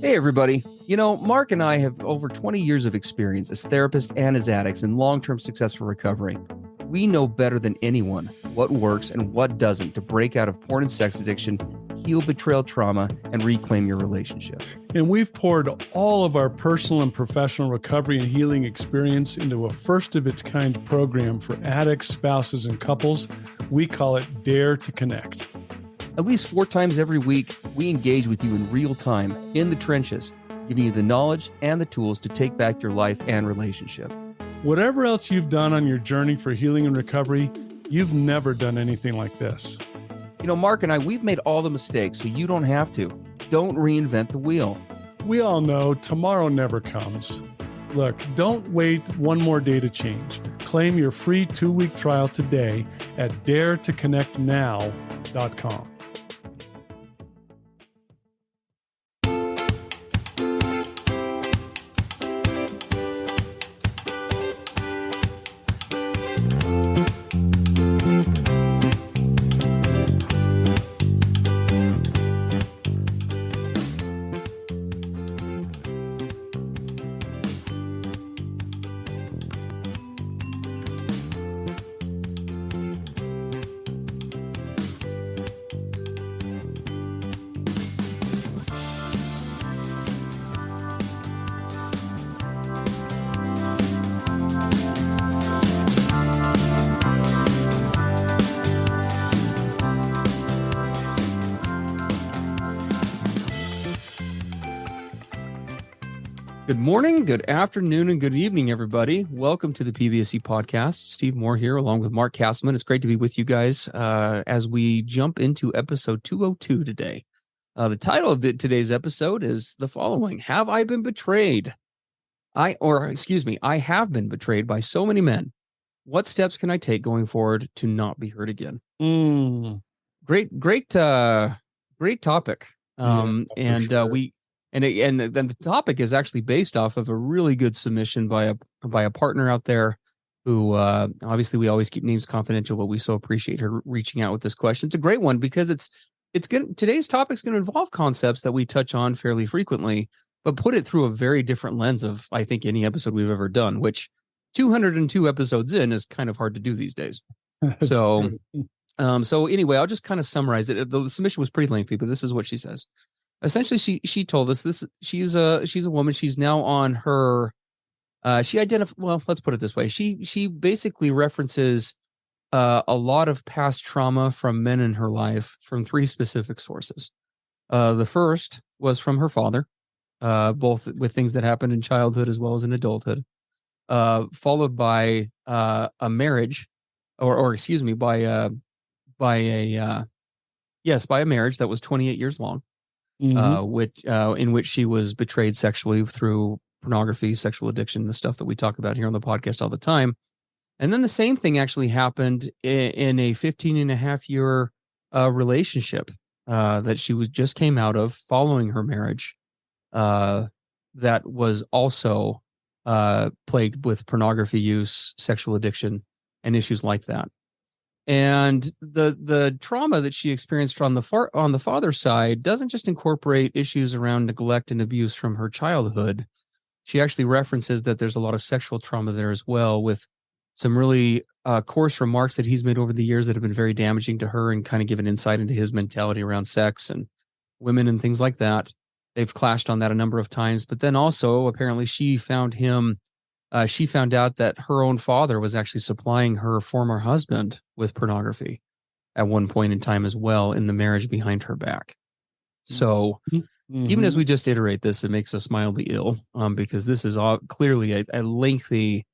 Hey, everybody. Mark and I have over 20 years of experience as therapists and as addicts in long-term successful recovery. We know better than anyone what works and what doesn't to break out of porn and sex addiction, heal betrayal trauma, and reclaim your relationship. And we've poured all of our personal and professional recovery and healing experience into a first-of-its-kind program for addicts, spouses, and couples. We call it Dare to Connect. At least 4 times every week, we engage with you in real time, in the trenches, giving you the knowledge and the tools to take back your life and relationship. Whatever else you've done on your journey for healing and recovery, you've never done anything like this. Mark and I, we've made all the mistakes, so you don't have to. Don't reinvent the wheel. We all know tomorrow never comes. Look, don't wait one more day to change. Claim your free 2-week trial today at daretoconnectnow.com. Good morning, good afternoon, and good evening, everybody. Welcome to the PBSE podcast. Steve Moore here, along with Mark Castleman. It's great to be with you guys as we jump into episode 202 today. The title of today's episode is the following: Have I been betrayed? I have been betrayed by so many men. What steps can I take going forward to not be hurt again? Great topic. And then the topic is actually based off of a really good submission by a partner out there who obviously we always keep names confidential, but we so appreciate her reaching out with this question. It's a great one because it's good. Today's topic is going to involve concepts that we touch on fairly frequently, but put it through a very different lens of, I think, any episode we've ever done, which 202 episodes in is kind of hard to do these days. So anyway, I'll just kind of summarize it. The submission was pretty lengthy, but this is what she says. Essentially, she told us this. She's a woman. She's now on her. Let's put it this way. She basically references a lot of past trauma from men in her life from 3 specific sources. The first was from her father, both with things that happened in childhood as well as in adulthood. Followed by a marriage, by a marriage that was 28 years long. In which she was betrayed sexually through pornography, sexual addiction, the stuff that we talk about here on the podcast all the time. And then the same thing actually happened in a 15-and-a-half-year relationship that she just came out of following her marriage that was also plagued with pornography use, sexual addiction, and issues like that. And the trauma that she experienced on the father's side doesn't just incorporate issues around neglect and abuse from her childhood. She actually references that there's a lot of sexual trauma there as well, with some really coarse remarks that he's made over the years that have been very damaging to her and kind of given insight into his mentality around sex and women and things like that. They've clashed on that a number of times, but then also apparently she found out that her own father was actually supplying her former husband with pornography at one point in time as well in the marriage behind her back. So even as we just iterate this, it makes us mildly ill because this is clearly a lengthy,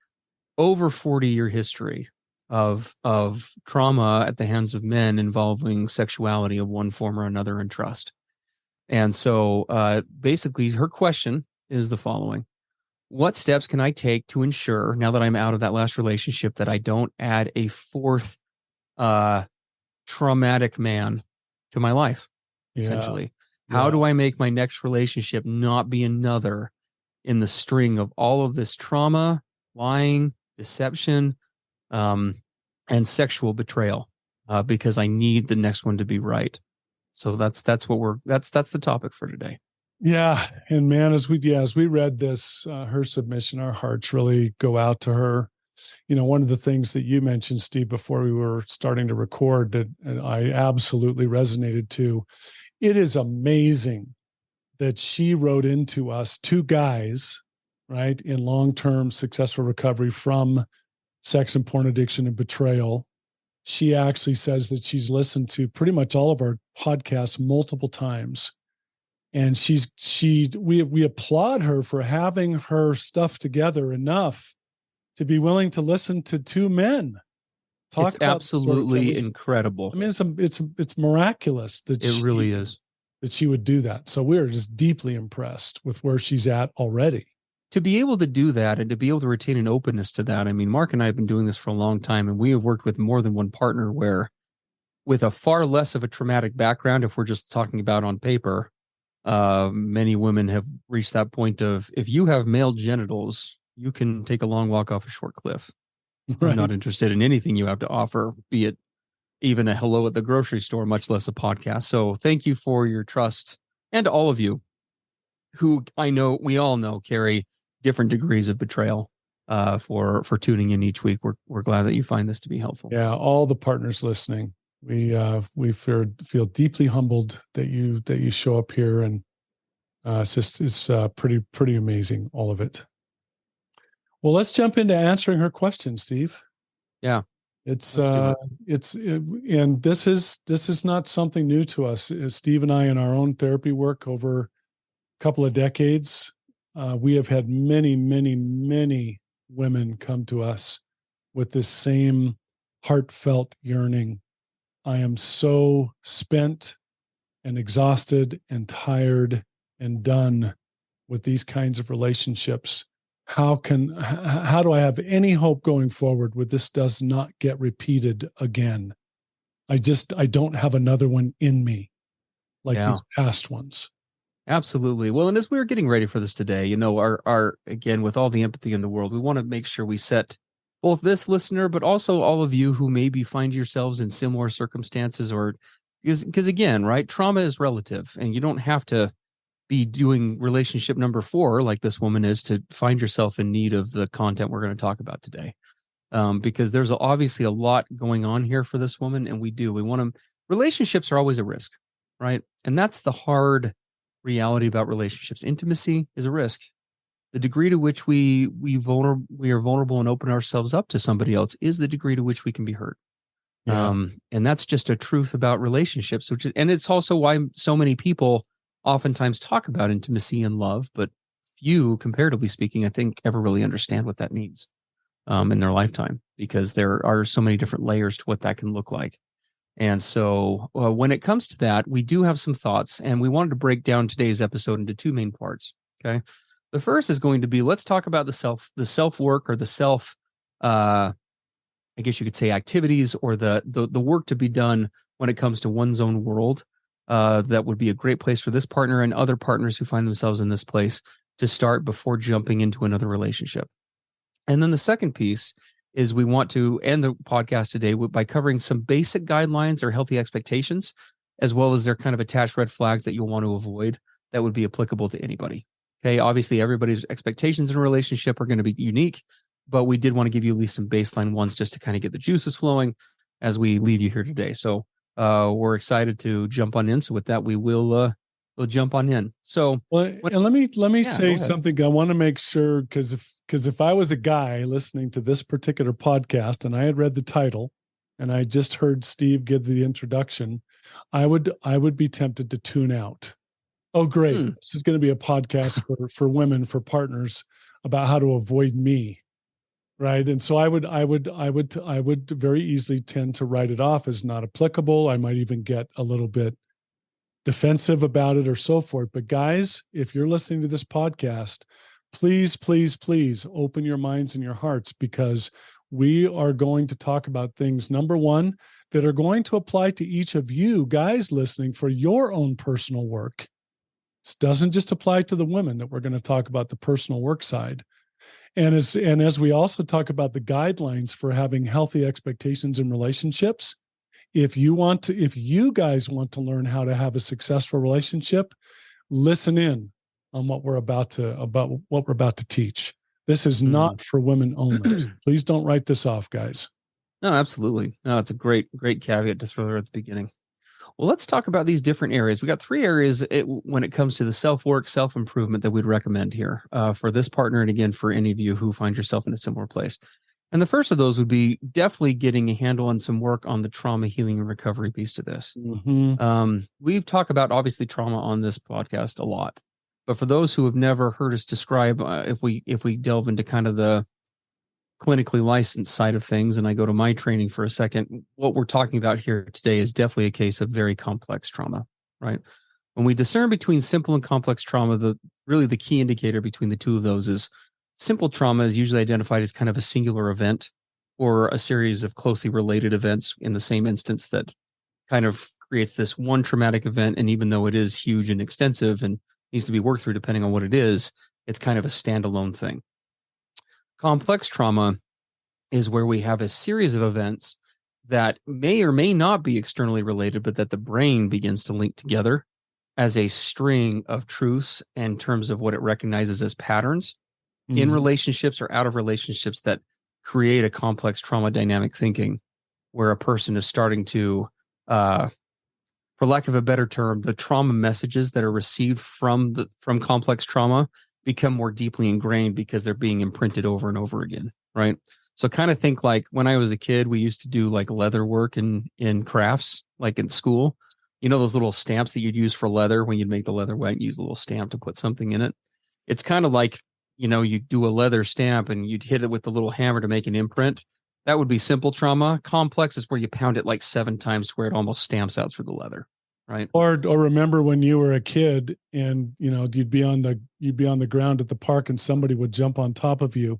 over 40-year history of trauma at the hands of men involving sexuality of one form or another and trust. And so basically her question is the following: what steps can I take to ensure, now that I'm out of that last relationship, that I don't add a 4th traumatic man to my life, essentially? How do I make my next relationship not be another in the string of all of this trauma, lying, deception, and sexual betrayal? Because I need the next one to be right. So that's the topic for today. Yeah. And man, as we read this, her submission, our hearts really go out to her. One of the things that you mentioned, Steve, before we were starting to record that I absolutely resonated to, it is amazing that she wrote into us, two guys, right, in long-term successful recovery from sex and porn addiction and betrayal. She actually says that she's listened to pretty much all of our podcasts multiple times. And we applaud her for having her stuff together enough to be willing to listen to two men talk It's about the story. absolutely incredible. I mean, it's miraculous that it really is. She would do that. So we're just deeply impressed with where she's at already. To be able to do that and to be able to retain an openness to that. I mean, Mark and I have been doing this for a long time, and we have worked with more than one partner where, with a far less of a traumatic background, if we're just talking about on paper, many women have reached that point of, if you have male genitals, you can take a long walk off a short cliff. Right. I'm not interested in anything you have to offer, be it even a hello at the grocery store, much less a podcast. So thank you for your trust, and to all of you who we all know carry different degrees of betrayal, for tuning in each week. We're glad that you find this to be helpful. Yeah, all the partners listening, we feel deeply humbled that you show up here, and it's pretty amazing, all of it. Well, let's jump into answering her question, Steve. Yeah. And this is not something new to us. Steve and I, in our own therapy work over a couple of decades, we have had many, many, many women come to us with this same heartfelt yearning. I am so spent and exhausted and tired and done with these kinds of relationships. How do I have any hope going forward where this does not get repeated again? I don't have another one in me like these past ones. Absolutely. Well, and as we were getting ready for this today, our again, with all the empathy in the world, we want to make sure we set both this listener, but also all of you who maybe find yourselves in similar circumstances, or because again, right, trauma is relative, and you don't have to be doing relationship number 4 like this woman is to find yourself in need of the content we're going to talk about today. Because there's obviously a lot going on here for this woman, and relationships are always a risk, right? And that's the hard reality about relationships. Intimacy is a risk. The degree to which we are vulnerable and open ourselves up to somebody else is the degree to which we can be hurt. Yeah. And that's just a truth about relationships, and it's also why so many people oftentimes talk about intimacy and love, but few, comparatively speaking, I think, ever really understand what that means in their lifetime, because there are so many different layers to what that can look like. And so when it comes to that, we do have some thoughts, and we wanted to break down today's episode into 2 main parts. Okay. The first is going to be, let's talk about the self work, or the self, I guess you could say, activities, or the work to be done when it comes to one's own world. That would be a great place for this partner and other partners who find themselves in this place to start before jumping into another relationship. And then the second piece is, we want to end the podcast today by covering some basic guidelines or healthy expectations, as well as their kind of attached red flags that you'll want to avoid that would be applicable to anybody. Okay. Obviously, everybody's expectations in a relationship are going to be unique, but we did want to give you at least some baseline ones just to kind of get the juices flowing as we leave you here today. So we're excited to jump on in. So with that, we'll jump on in. So, and let me say something. I want to make sure, because if I was a guy listening to this particular podcast and I had read the title and I just heard Steve give the introduction, I would be tempted to tune out. Oh, great. This is going to be a podcast for women, for partners, about how to avoid me. Right. And so I would very easily tend to write it off as not applicable. I might even get a little bit defensive about it or so forth. But guys, if you're listening to this podcast, please, please, please open your minds and your hearts, because we are going to talk about things, number one, that are going to apply to each of you guys listening for your own personal work. This doesn't just apply to the women, that we're going to talk about the personal work side. And as we also talk about the guidelines for having healthy expectations in relationships, if you guys want to learn how to have a successful relationship, listen in on what we're about to teach. This is not for women only. So please don't write this off, guys. No, absolutely. No, it's a great caveat to throw there at the beginning. Well, let's talk about these different areas. We got 3 areas when it comes to the self-work, self-improvement that we'd recommend here for this partner. And again, for any of you who find yourself in a similar place. And the first of those would be definitely getting a handle on some work on the trauma healing and recovery piece to this. We've talked about obviously trauma on this podcast a lot, but for those who have never heard us describe, if we delve into kind of the clinically licensed side of things, and I go to my training for a second, what we're talking about here today is definitely a case of very complex trauma, right? When we discern between simple and complex trauma, the key indicator between the two of those is simple trauma is usually identified as kind of a singular event or a series of closely related events in the same instance that kind of creates this one traumatic event. And even though it is huge and extensive and needs to be worked through depending on what it is, it's kind of a standalone thing. Complex trauma is where we have a series of events that may or may not be externally related, but that the brain begins to link together as a string of truths in terms of what it recognizes as patterns in relationships or out of relationships that create a complex trauma dynamic thinking where a person is starting to, for lack of a better term, the trauma messages that are received from complex trauma become more deeply ingrained because they're being imprinted over and over again, right? So kind of think like when I was a kid, we used to do like leather work in crafts, like in school. You know, those little stamps that you'd use for leather when you'd make the leather wet, use a little stamp to put something in it. It's kind of like, you know, you do a leather stamp and you'd hit it with the little hammer to make an imprint. That would be simple trauma. Complex is where you pound it like 7 times to where it almost stamps out through the leather. Right. Or remember when you were a kid and, you know, you'd be on the ground at the park and somebody would jump on top of you.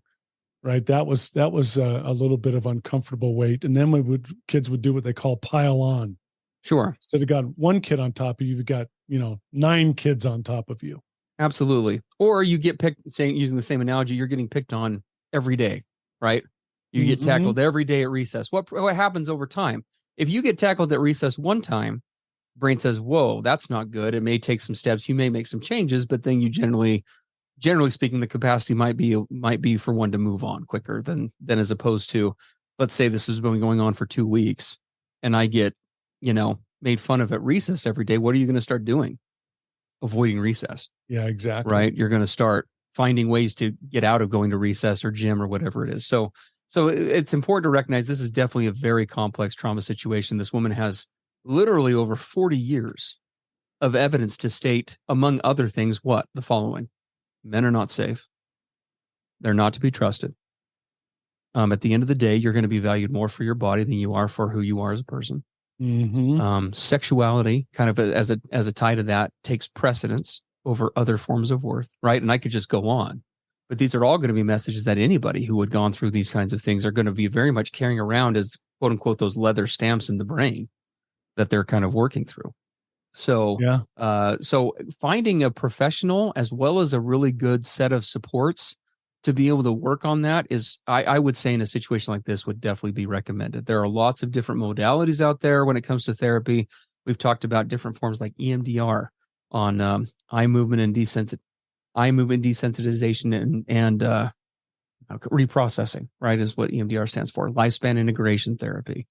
Right. That was a little bit of uncomfortable weight. And then kids would do what they call pile on. Sure. Instead of got one kid on top of you, you've got, 9 kids on top of you. Absolutely. Or you get picked, using the same analogy, you're getting picked on every day, right? You get tackled every day at recess. What happens over time? If you get tackled at recess one time, brain says, whoa, that's not good. It may take some steps. You may make some changes, but then you generally speaking, the capacity might be for one to move on quicker than as opposed to, let's say this has been going on for 2 weeks and I get, made fun of at recess every day. What are you going to start doing? Avoiding recess. Yeah, exactly. Right. You're going to start finding ways to get out of going to recess or gym or whatever it is. So it's important to recognize this is definitely a very complex trauma situation. This woman has literally over 40 years of evidence to state, among other things, what? The following. Men are not safe. They're not to be trusted. At the end of the day, you're going to be valued more for your body than you are for who you are as a person. Sexuality, kind of as a tie to that, takes precedence over other forms of worth, right? And I could just go on. But these are all going to be messages that anybody who had gone through these kinds of things are going to be very much carrying around as, quote unquote, those leather stamps in the brain that they're kind of working through. So, so finding a professional as well as a really good set of supports to be able to work on that is, I would say in a situation like this would definitely be recommended. There are lots of different modalities out there when it comes to therapy. We've talked about different forms like EMDR on eye movement desensitization and reprocessing, right, is what EMDR stands for. Lifespan integration therapy.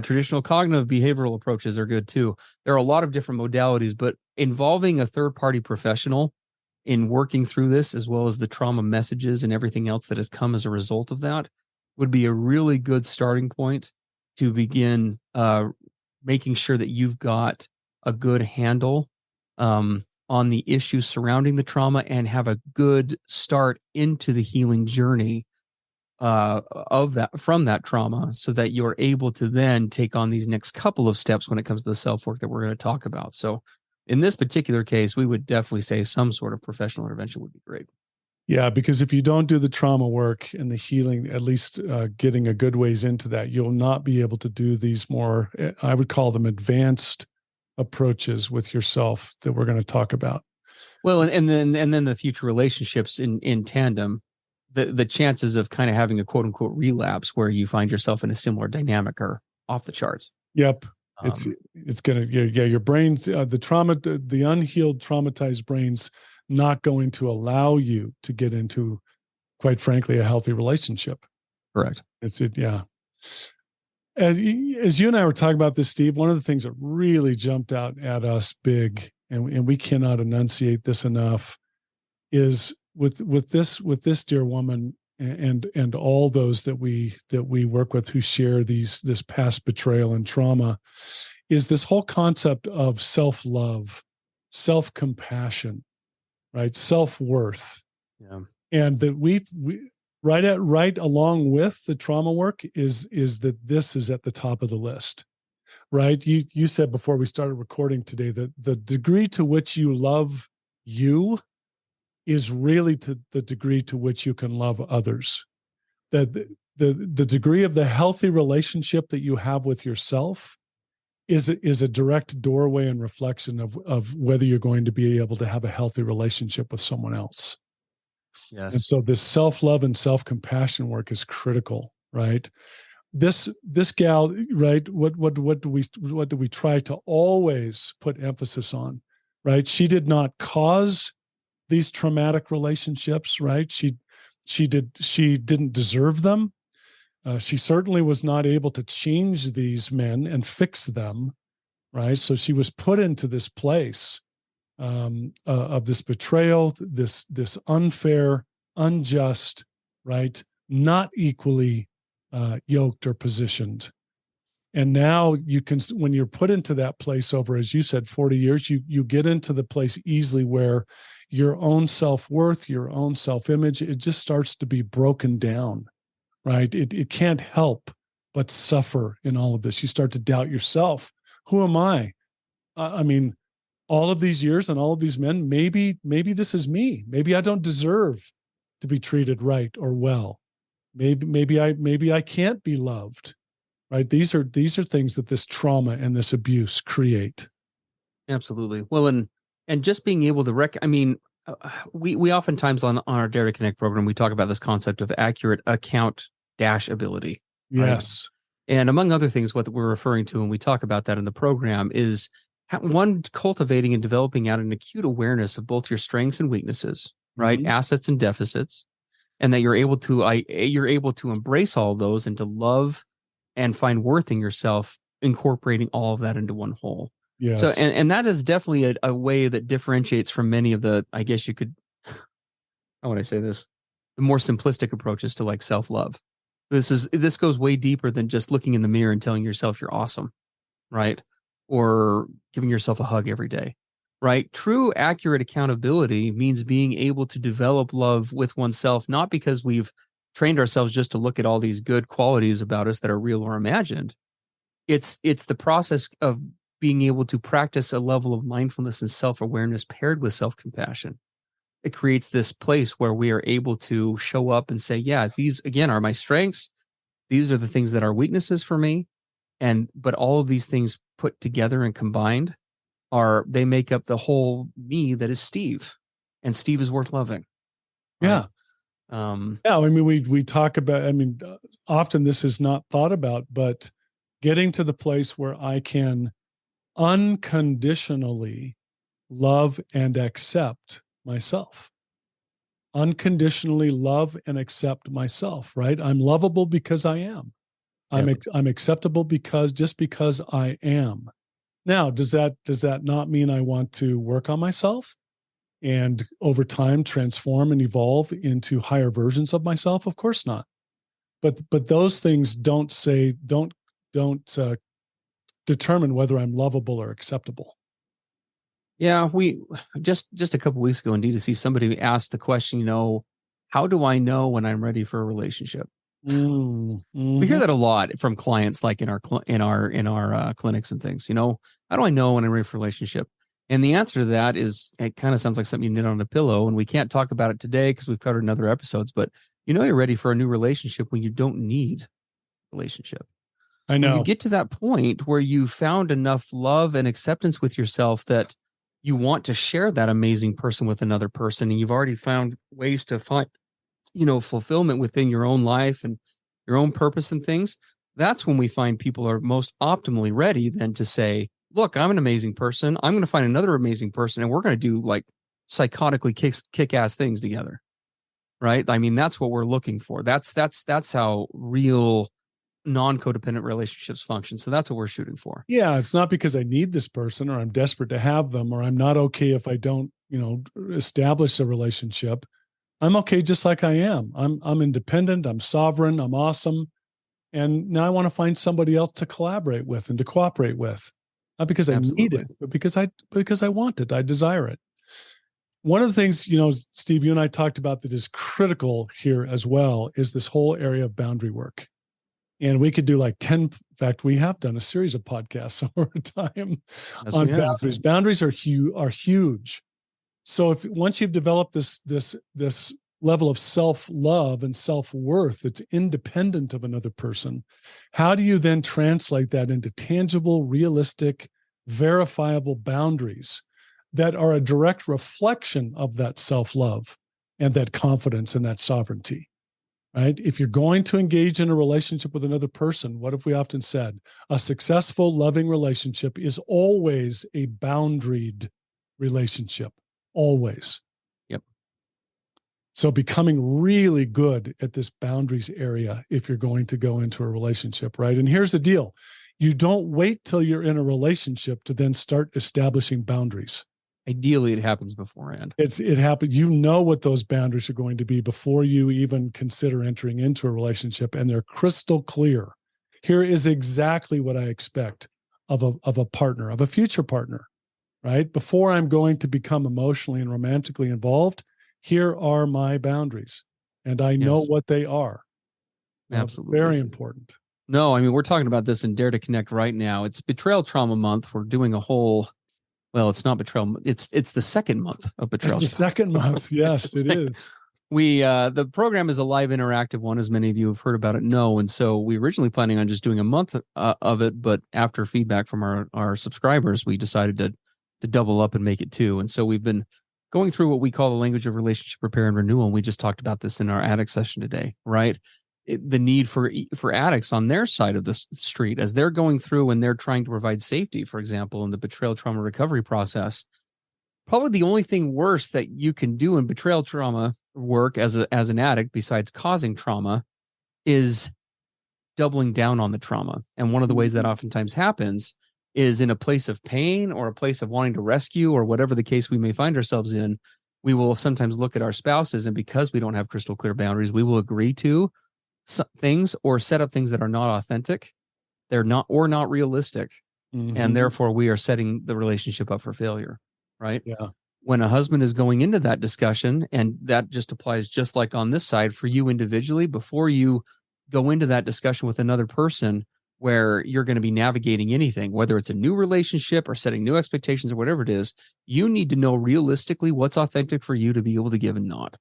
Traditional cognitive behavioral approaches are good too. There are a lot of different modalities, but involving a third-party professional in working through this, as well as the trauma messages and everything else that has come as a result of that, would be a really good starting point to begin making sure that you've got a good handle on the issues surrounding the trauma and have a good start into the healing journey from that trauma, so that you're able to then take on these next couple of steps when it comes to the self-work that we're going to talk about. So in this particular case, we would definitely say some sort of professional intervention would be great. Yeah, because if you don't do the trauma work and the healing, at least getting a good ways into that, you'll not be able to do these more, I would call them advanced approaches with yourself that we're going to talk about. Well, and then the future relationships in tandem, the chances of kind of having a quote unquote relapse where you find yourself in a similar dynamic are off the charts. Yep. It's gonna, your brain's the trauma, the unhealed, traumatized brain's not going to allow you to get into, quite frankly, a healthy relationship. Correct. Yeah. As you and I were talking about this, Steve, one of the things that really jumped out at us big, and we cannot enunciate this enough, is with this dear woman and all those that we work with who share this past betrayal and trauma, is this whole concept of self-love, self-compassion, right? Self-worth. Yeah. And that we right along with the trauma work is that this is at the top of the list, right? You said before we started recording today that the degree to which you love you is really to the degree to which you can love others. That the degree of the healthy relationship that you have with yourself is a direct doorway and reflection of whether you're going to be able to have a healthy relationship with someone else. Yes. And so this self-love and self-compassion work is critical, right? This gal, right? What do we try to always put emphasis on, right? She did not cause these traumatic relationships, right? She didn't deserve them. She certainly was not able to change these men and fix them, right? So she was put into this place of this betrayal, this unfair, unjust, right? Not equally yoked or positioned. And now you can, when you're put into that place over, as you said, 40 years, you get into the place easily where your own self-worth, your own self-image, it just starts to be broken down, right? It can't help but suffer in all of this. You start to doubt yourself. Who am I? I mean, all of these years and all of these men, maybe this is me. Maybe I don't deserve to be treated right or well. Maybe I can't be loved. Right? These are things that this trauma and this abuse create. Absolutely. Well, and just being able to we oftentimes on our Dare to Connect program, we talk about this concept of accurate account dash ability. Right? Yes. And among other things, what we're referring to when we talk about that in the program is cultivating and developing out an acute awareness of both your strengths and weaknesses, right? Mm-hmm. Assets and deficits, and that you're able to embrace all of those and to love and find worth in yourself, incorporating all of that into one whole. Yes. So, and that is definitely a way that differentiates from many of the, I guess you could, how would I say this? The more simplistic approaches to like self-love. This goes way deeper than just looking in the mirror and telling yourself you're awesome, right? Or giving yourself a hug every day, right? True, accurate accountability means being able to develop love with oneself, not because we've trained ourselves just to look at all these good qualities about us that are real or imagined. It's the process of being able to practice a level of mindfulness and self-awareness paired with self-compassion. It creates this place where we are able to show up and say, yeah, these again are my strengths. These are the things that are weaknesses for me. But all of these things put together and combined they make up the whole me that is Steve, and Steve is worth loving. Right? Yeah. Yeah. I mean, we talk about, I mean, often this is not thought about, but getting to the place where I can unconditionally love and accept myself. Unconditionally love and accept myself, right? I'm lovable because I am. I'm acceptable because I am. Now, does that not mean I want to work on myself and over time transform and evolve into higher versions of myself? Of course not. But those things don't determine whether I'm lovable or acceptable. Yeah, we just a couple weeks ago in D2C, somebody asked the question, how do I know when I'm ready for a relationship? Mm-hmm. We hear that a lot from clients, like in our clinics and things. How do I know when I'm ready for a relationship? And the answer to that is, it kind of sounds like something you knit on a pillow, and we can't talk about it today because we've covered in other episodes. But you're ready for a new relationship when you don't need a relationship. I know. When you get to that point where you found enough love and acceptance with yourself that you want to share that amazing person with another person, and you've already found ways to find, fulfillment within your own life and your own purpose and things, that's when we find people are most optimally ready then to say, look, I'm an amazing person. I'm going to find another amazing person, and we're going to do like psychotically kick-ass things together. Right. I mean, that's what we're looking for. That's how real non-codependent relationships function. So that's what we're shooting for. Yeah. It's not because I need this person or I'm desperate to have them, or I'm not okay if I don't, establish a relationship. I'm okay just like I am. I'm independent. I'm sovereign. I'm awesome. And now I want to find somebody else to collaborate with and to cooperate with. Not because I need it, but because I want it. I desire it. One of the things, Steve, you and I talked about that is critical here as well is this whole area of boundary work. And we could do like 10, in fact, we have done a series of podcasts over time on boundaries. Boundaries are huge. So once you've developed this level of self-love and self-worth that's independent of another person, how do you then translate that into tangible, realistic, verifiable boundaries that are a direct reflection of that self-love and that confidence and that sovereignty, right? If you're going to engage in a relationship with another person, what have we often said? A successful, loving relationship is always a boundaried relationship, always. Yep. So becoming really good at this boundaries area if you're going to go into a relationship, right? And here's the deal. You don't wait till you're in a relationship to then start establishing boundaries. Ideally, it happens beforehand. It happens. You know what those boundaries are going to be before you even consider entering into a relationship, and they're crystal clear. Here is exactly what I expect of a partner, of a future partner, right? Before I'm going to become emotionally and romantically involved, here are my boundaries, and I know what they are. Absolutely. Very important. No, I mean, we're talking about this in Dare to Connect right now. It's Betrayal Trauma Month. We're doing a whole... Well, it's not betrayal. It's the second month of betrayal. It's the second month. Yes, it is. The program is a live interactive one, as many of you have heard about it know. And so we originally planning on just doing a month of it, but after feedback from our subscribers, we decided to double up and make it two. And so we've been going through what we call the language of relationship repair and renewal. And we just talked about this in our addict session today, right? The need for addicts on their side of the street as they're going through and they're trying to provide safety, for example, in the betrayal trauma recovery process. Probably the only thing worse that you can do in betrayal trauma work as an addict, besides causing trauma, is doubling down on the trauma. And one of the ways that oftentimes happens is in a place of pain or a place of wanting to rescue or whatever the case we may find ourselves in. We will sometimes look at our spouses, and because we don't have crystal clear boundaries, we will agree to things or set up things that are not authentic, they're not realistic, and therefore we are setting the relationship up for failure, right? Yeah. When a husband is going into that discussion, and that just applies just like on this side for you individually, before you go into that discussion with another person where you're going to be navigating anything, whether it's a new relationship or setting new expectations or whatever it is, you need to know realistically what's authentic for you to be able to give and not.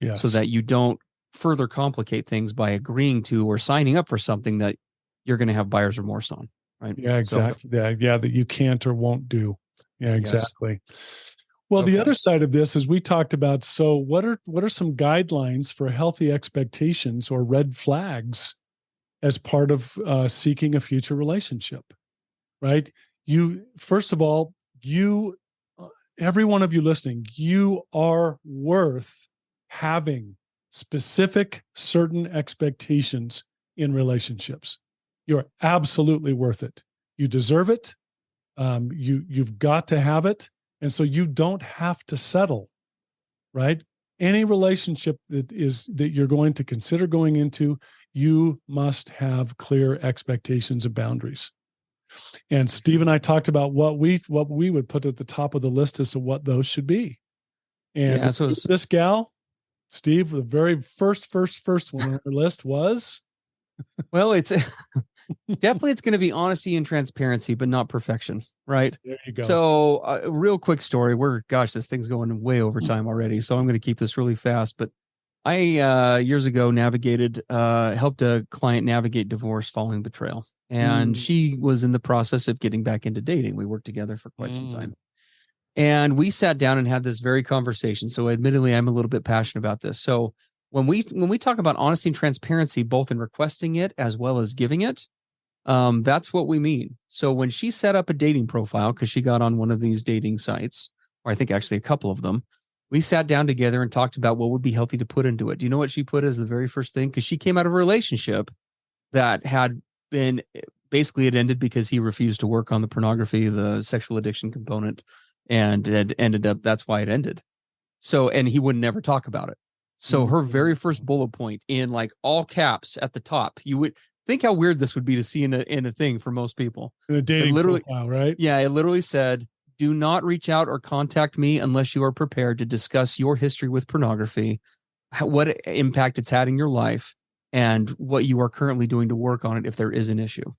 Yes. So that you don't further complicate things by agreeing to or signing up for something that you're going to have buyer's remorse on, right? Yeah, exactly. So, that you can't or won't do. Yeah, exactly. Yes. Well, the other side of this is we talked about, so what are some guidelines for healthy expectations or red flags as part of seeking a future relationship, right? First of all, every one of you listening, you are worth having specific, certain expectations in relationships. You're absolutely worth it. You deserve it. You've got to have it. And so you don't have to settle, right? Any relationship that you're going to consider going into, you must have clear expectations and boundaries. And Steve and I talked about what we would put at the top of the list as to what those should be. And this gal, Steve, the very first one on her list was? Well, it's definitely, it's going to be honesty and transparency, but not perfection, right? There you go. So a real quick story. This thing's going way over time already, so I'm going to keep this really fast. But I, years ago, helped a client navigate divorce following betrayal. And she was in the process of getting back into dating. We worked together for quite some time. And we sat down and had this very conversation. So admittedly, I'm a little bit passionate about this. So when we talk about honesty and transparency, both in requesting it as well as giving it, that's what we mean. So when she set up a dating profile, because she got on one of these dating sites, or I think actually a couple of them, we sat down together and talked about what would be healthy to put into it. Do you know what she put as the very first thing? Because she came out of a relationship that had been basically, it ended because he refused to work on the pornography, the sexual addiction component, and it ended up, that's why it ended. So, and he would never talk about it. So her very first bullet point in like all caps at the top, you would think how weird this would be to see in a thing for most people. In a dating profile, right? Yeah, it literally said, do not reach out or contact me unless you are prepared to discuss your history with pornography, what impact it's had in your life, and what you are currently doing to work on it if there is an issue.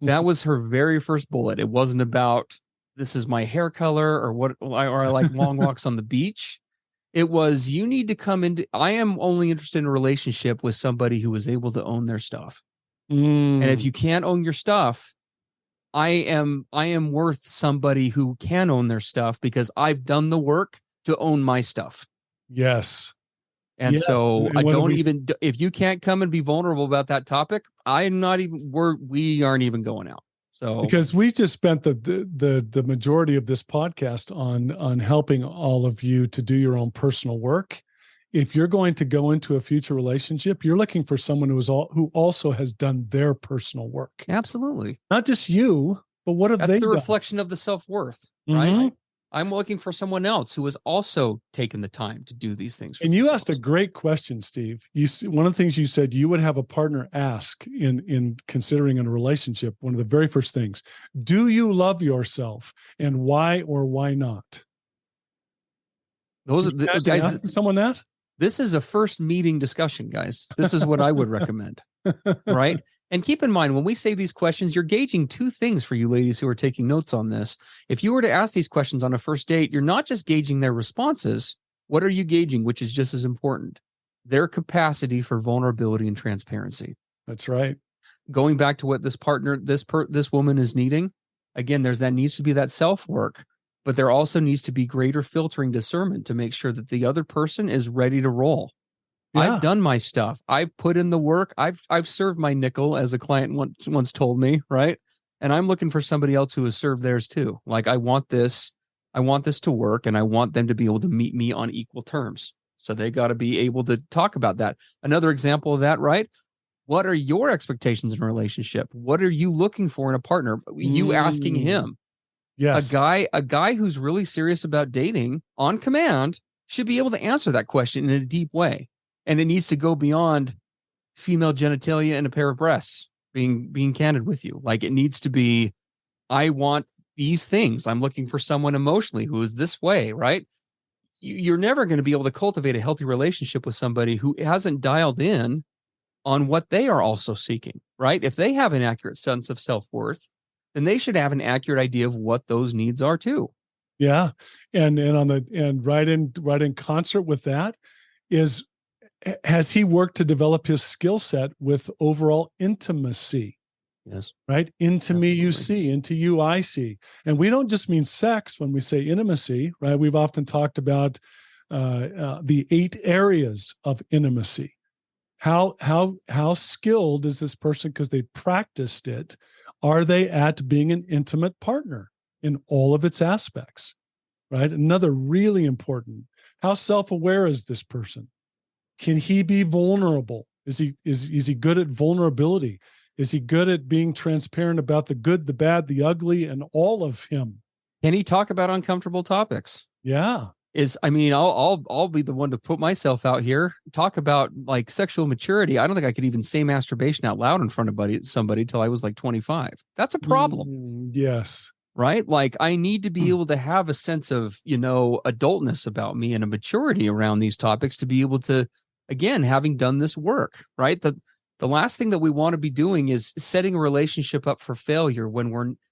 That was her very first bullet. It wasn't about this is my hair color or I like long walks on the beach. It was, you need to come into, I am only interested in a relationship with somebody who is able to own their stuff. And if you can't own your stuff, I am worth somebody who can own their stuff because I've done the work to own my stuff. Yes. And so I don't even, if you can't come and be vulnerable about that topic, we aren't even going out. So because we just spent the majority of this podcast on helping all of you to do your own personal work. If you're going to go into a future relationship, you're looking for someone who also has done their personal work. Absolutely. Not just you, but what have they done? That's the reflection of the self-worth, right? I'm looking for someone else who has also taken the time to do these things. And you asked a great question, Steve. One of the things you said you would have a partner ask in considering a relationship. One of the very first things: do you love yourself, and why or why not? Those are guys. Asking someone that. This is a first meeting discussion, guys. This is what I would recommend, right? And keep in mind, when we say these questions, you're gauging two things for you ladies who are taking notes on this. If you were to ask these questions on a first date, you're not just gauging their responses. What are you gauging, which is just as important? Their capacity for vulnerability and transparency. That's right. Going back to what this partner, this woman is needing, again, needs to be that self-work, but there also needs to be greater filtering discernment to make sure that the other person is ready to roll. Yeah. I've done my stuff. I've put in the work. I've served my nickel, as a client once told me, right? And I'm looking for somebody else who has served theirs too. Like, I want this to work, and I want them to be able to meet me on equal terms. So they got to be able to talk about that. Another example of that, right? What are your expectations in a relationship? What are you looking for in a partner? You asking him. Yes. A guy who's really serious about dating on command should be able to answer that question in a deep way. And it needs to go beyond female genitalia and a pair of breasts, being candid with you. Like, it needs to be, I want these things. I'm looking for someone emotionally who is this way, right? You're never going to be able to cultivate a healthy relationship with somebody who hasn't dialed in on what they are also seeking, right? If they have an accurate sense of self-worth, then they should have an accurate idea of what those needs are too. Yeah. And right in concert with that is, has he worked to develop his skill set with overall intimacy? Yes. Right? Into Absolutely. Me you see, into you I see. And we don't just mean sex when we say intimacy, right? We've often talked about the 8 areas of intimacy. How skilled is this person, because they practiced it, are they at being an intimate partner in all of its aspects, right? Another really important, how self-aware is this person? Can he be vulnerable? Is he good at vulnerability? Is he good at being transparent about the good, the bad, the ugly, and all of him? Can he talk about uncomfortable topics? Yeah. I'll be the one to put myself out here, talk about like sexual maturity. I don't think I could even say masturbation out loud in front of somebody till I was like 25. That's a problem. Yes. Right? Like, I need to be able to have a sense of, adultness about me and a maturity around these topics to be able to, again, having done this work, right? The last thing that we want to be doing is setting a relationship up for failure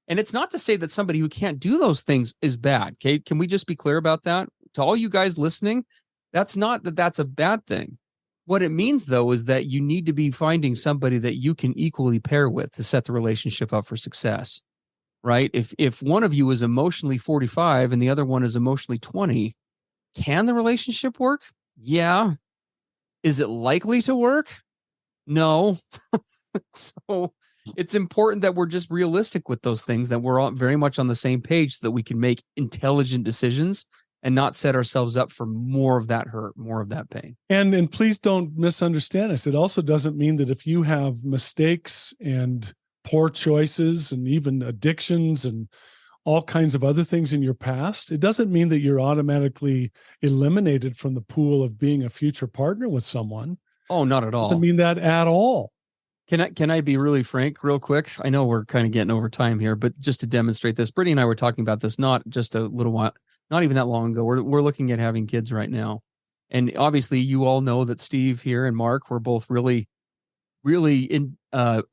and it's not to say that somebody who can't do those things is bad. Okay. Can we just be clear about that? To all you guys listening, that's not that that's a bad thing. What it means, though, is that you need to be finding somebody that you can equally pair with to set the relationship up for success, right? If one of you is emotionally 45 and the other one is emotionally 20, can the relationship work? Yeah. Is it likely to work? No. So it's important that we're just realistic with those things, that we're all very much on the same page so that we can make intelligent decisions and not set ourselves up for more of that hurt, more of that pain. And please don't misunderstand us. It also doesn't mean that if you have mistakes and poor choices and even addictions and all kinds of other things in your past, it doesn't mean that you're automatically eliminated from the pool of being a future partner with someone. Oh, not at all. Doesn't mean that at all. Can I be really frank real quick? I know we're kind of getting over time here, but just to demonstrate this, Brittany and I were talking about this not just a little while, not even that long ago. We're looking at having kids right now. And obviously you all know that Steve here and Mark were both really, really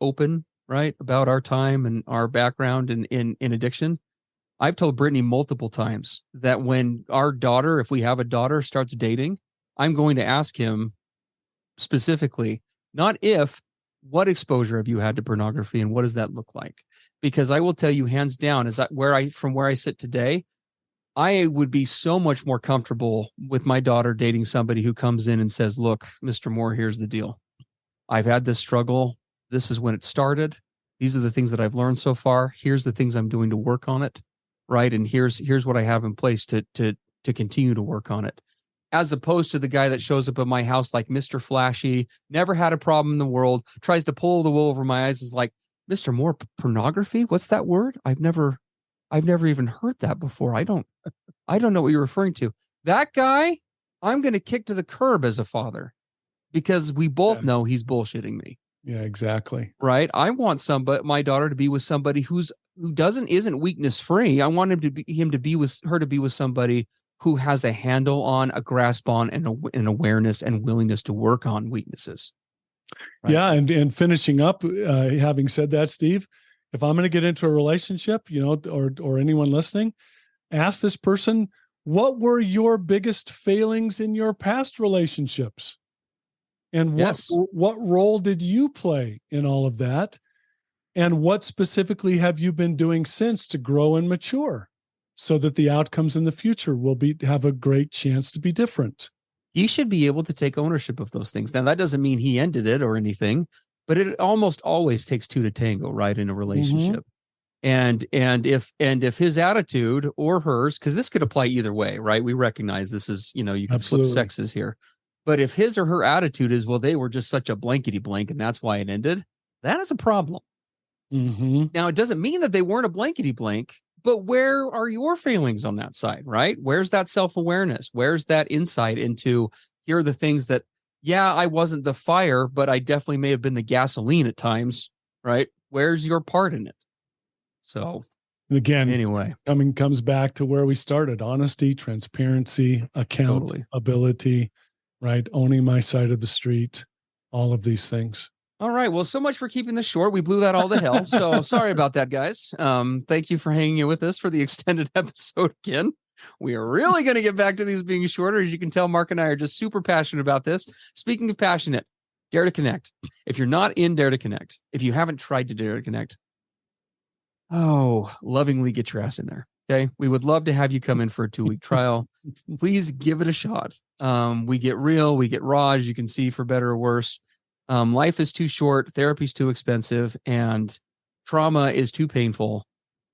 open, right, about our time and our background in addiction. I've told Brittany multiple times that when our daughter, if we have a daughter, starts dating, I'm going to ask him specifically, not if, what exposure have you had to pornography and what does that look like? Because I will tell you hands down, from where I sit today, I would be so much more comfortable with my daughter dating somebody who comes in and says, look, Mr. Moore, here's the deal. I've had this struggle. This is when it started. These are the things that I've learned so far. Here's the things I'm doing to work on it. Right. And here's what I have in place to continue to work on it. As opposed to the guy that shows up at my house like Mr. Flashy, never had a problem in the world, tries to pull the wool over my eyes, is like, Mr. Moore, pornography? What's that word? I've never even heard that before. I don't know what you're referring to. That guy, I'm going to kick to the curb as a father because we both know he's bullshitting me. Yeah, exactly. Right. I want my daughter to be with somebody who isn't weakness free. I want him to be with somebody who has a handle on, a grasp on, and an awareness and willingness to work on weaknesses. Right? Yeah. And finishing up, having said that, Steve, if I'm going to get into a relationship, or anyone listening, ask this person, what were your biggest failings in your past relationships? And what role did you play in all of that? And what specifically have you been doing since to grow and mature so that the outcomes in the future will have a great chance to be different? He should be able to take ownership of those things. Now, that doesn't mean he ended it or anything, but it almost always takes two to tango, right, in a relationship. Mm-hmm. And if his attitude or hers, because this could apply either way, right? We recognize this is, you can flip sexes here. But if his or her attitude is, well, they were just such a blankety blank and that's why it ended, that is a problem. Mm-hmm. Now, it doesn't mean that they weren't a blankety blank, but where are your failings on that side, right? Where's that self-awareness? Where's that insight into, here are the things that, yeah, I wasn't the fire, but I definitely may have been the gasoline at times, right? Where's your part in it? So again, anyway, comes back to where we started: honesty, transparency, accountability, right? Owning my side of the street, all of these things. All right. Well, so much for keeping this short. We blew that all to hell. So sorry about that, guys. Thank you for hanging with us for the extended episode again. We are really going to get back to these being shorter. As you can tell, Mark and I are just super passionate about this. Speaking of passionate, Dare to Connect. If you're not in Dare to Connect, if you haven't tried to Dare to Connect, lovingly get your ass in there. Okay. We would love to have you come in for a 2-week trial. Please give it a shot. We get real, we get raw, as you can see, for better or worse. Life is too short, therapy's too expensive, and trauma is too painful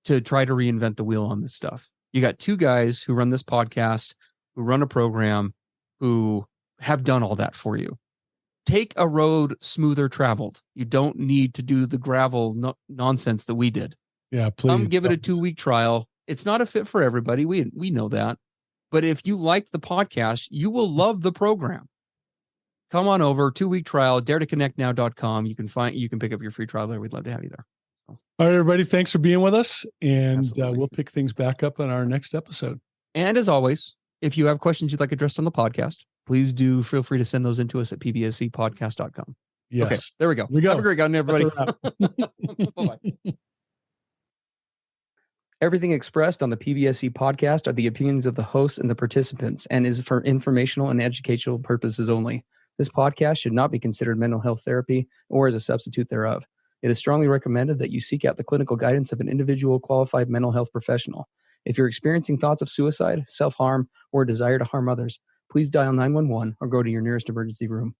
to try to reinvent the wheel on this stuff. You got two guys who run this podcast, who run a program, who have done all that for you. Take a road smoother traveled. You don't need to do the gravel nonsense that we did. Yeah, please. Give it a 2-week trial. It's not a fit for everybody. We know that. But if you like the podcast, you will love the program. Come on over, 2-week trial, daretoconnectnow.com. You can pick up your free trial there. We'd love to have you there. All right, everybody. Thanks for being with us. And we'll pick things back up in our next episode. And as always, if you have questions you'd like addressed on the podcast, please do feel free to send those into us at pbsepodcast.com. Yes. Okay, there we go. Have a great one, everybody. Bye-bye. Everything expressed on the PBSE podcast are the opinions of the hosts and the participants and is for informational and educational purposes only. This podcast should not be considered mental health therapy or as a substitute thereof. It is strongly recommended that you seek out the clinical guidance of an individual qualified mental health professional. If you're experiencing thoughts of suicide, self-harm, or a desire to harm others, please dial 911 or go to your nearest emergency room.